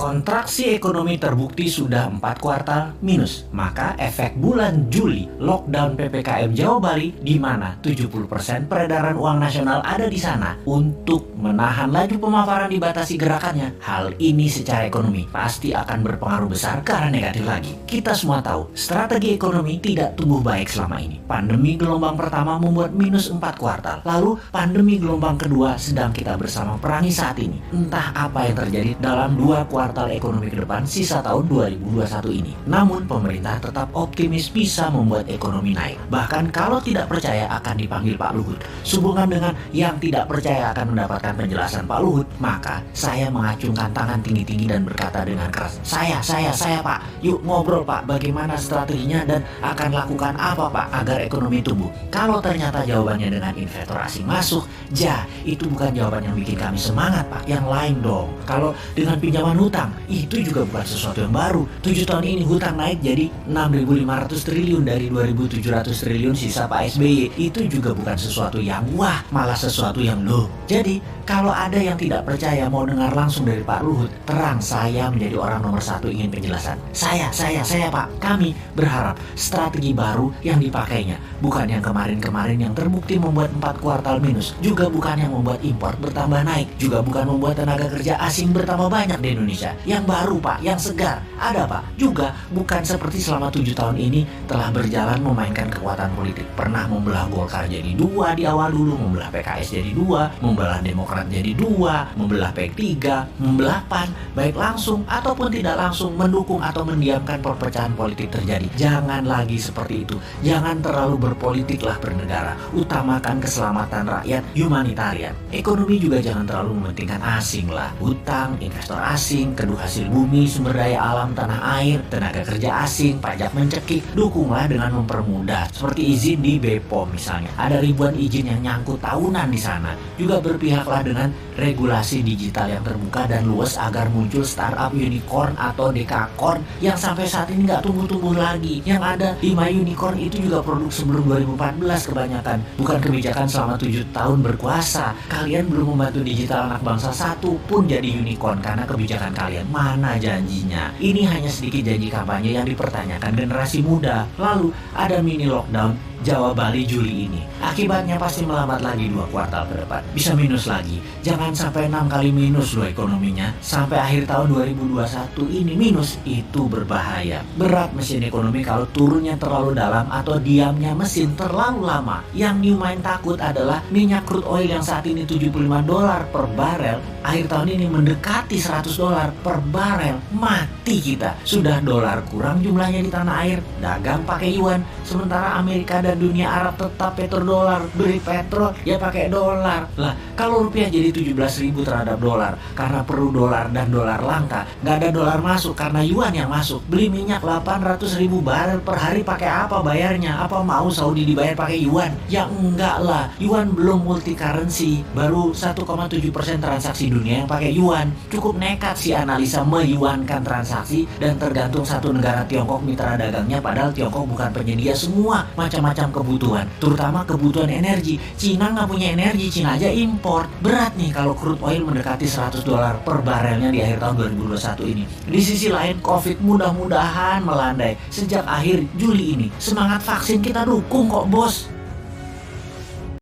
Kontraksi ekonomi terbukti sudah 4 kuartal minus. Maka efek bulan Juli, lockdown PPKM Jawa Bali, di mana 70% peredaran uang nasional ada di sana untuk menahan laju pemaparan dibatasi gerakannya. Hal ini secara ekonomi pasti akan berpengaruh besar ke arah negatif lagi. Kita semua tahu, strategi ekonomi tidak tumbuh baik selama ini. Pandemi gelombang pertama membuat minus 4 kuartal. Lalu pandemi gelombang kedua sedang kita bersama perangi saat ini. Entah apa yang terjadi dalam 2 kuartal ekonomi ke depan sisa tahun 2021 ini. Namun pemerintah tetap optimis bisa membuat ekonomi naik. Bahkan kalau tidak percaya akan dipanggil Pak Luhut. Sehubungan dengan yang tidak percaya akan mendapatkan penjelasan Pak Luhut, maka saya mengacungkan tangan tinggi-tinggi dan berkata dengan keras, saya Pak, yuk ngobrol Pak, bagaimana strateginya dan akan lakukan apa Pak agar ekonomi tumbuh. Kalau ternyata jawabannya dengan investor asing masuk, itu bukan jawaban yang bikin kami semangat Pak, yang lain dong. Kalau dengan pinjaman hutang, itu juga bukan sesuatu yang baru. 7 tahun ini hutang naik jadi 6.500 triliun dari 2.700 triliun sisa Pak SBY. Itu juga bukan sesuatu yang wah, malah sesuatu yang loh. Jadi kalau ada yang tidak percaya mau dengar langsung dari Pak Luhut, terang saya menjadi orang nomor 1 ingin penjelasan. Saya Pak, kami berharap strategi baru yang dipakainya, bukan yang kemarin-kemarin yang terbukti membuat 4 kuartal minus, juga bukan yang membuat impor bertambah naik, juga bukan membuat tenaga kerja asing bertambah banyak di Indonesia. Yang baru Pak, yang segar, ada Pak. Juga bukan seperti selama 7 tahun ini telah berjalan memainkan kekuatan politik. Pernah membelah Golkar jadi 2 di awal dulu, membelah PKS jadi 2, membelah Demokrat jadi 2, membelah P3, membelah PAN, baik langsung ataupun tidak langsung, mendukung atau mendiamkan perpecahan politik terjadi. Jangan lagi seperti itu. Jangan terlalu berpolitiklah bernegara. Utamakan keselamatan rakyat, humanitarian. Ekonomi juga jangan terlalu mementingkan asing lah. Hutang, investor asing, kedua hasil bumi, sumber daya alam tanah air, tenaga kerja asing, pajak mencekik. Dukunglah dengan mempermudah, seperti izin di BPOM misalnya. Ada ribuan izin yang nyangkut tahunan di sana. Juga berpihaklah dengan regulasi digital yang terbuka dan luas agar muncul startup unicorn atau dekakorn yang sampai saat ini nggak tumbuh-tumbuh lagi. Yang ada 5 unicorn itu juga produk sebelum 2014 kebanyakan. Bukan kebijakan selama 7 tahun berkuasa. Kalian belum membantu digital anak bangsa satu pun jadi unicorn karena kebijakan kalian. Mana janjinya? Ini hanya sedikit janji kampanye yang dipertanyakan generasi muda. Lalu ada mini lockdown Jawa Bali Juli ini. Akibatnya pasti melambat lagi 2 kuartal ke depan. Bisa minus lagi. Jangan sampai 6 kali minus loh ekonominya. Sampai akhir tahun 2021 ini minus. Itu berbahaya. Berat mesin ekonomi kalau turunnya terlalu dalam atau diamnya mesin terlalu lama. Yang main takut adalah minyak crude oil yang saat ini $75 per barel. Akhir tahun ini mendekati $100 per barel. Mati kita. Sudah dolar kurang jumlahnya di tanah air. Dagang pakai yuan. Sementara Amerika dan dunia Arab tetap petrodolar, beli petrol ya pakai dolar. Lah kalau rupiah jadi 17.000 terhadap dolar karena perlu dolar dan dolar langka, nggak ada dolar masuk karena yuan yang masuk. Beli minyak 800.000 barel per hari pakai apa bayarnya? Apa mau Saudi dibayar pakai yuan? Ya enggak lah, yuan belum multi currency, baru 1,7% transaksi dunia yang pakai yuan. Cukup nekat si analisa meyuankan transaksi dan tergantung satu negara Tiongkok mitra dagangnya, padahal Tiongkok bukan penyedia semua macam-macam kebutuhan, terutama kebutuhan energi. Cina nggak punya energi, Cina aja impor. Berat nih kalau crude oil mendekati $100 per barelnya di akhir tahun 2021 ini. Di sisi lain, COVID mudah-mudahan melandai sejak akhir Juli ini. Semangat vaksin kita dukung kok bos.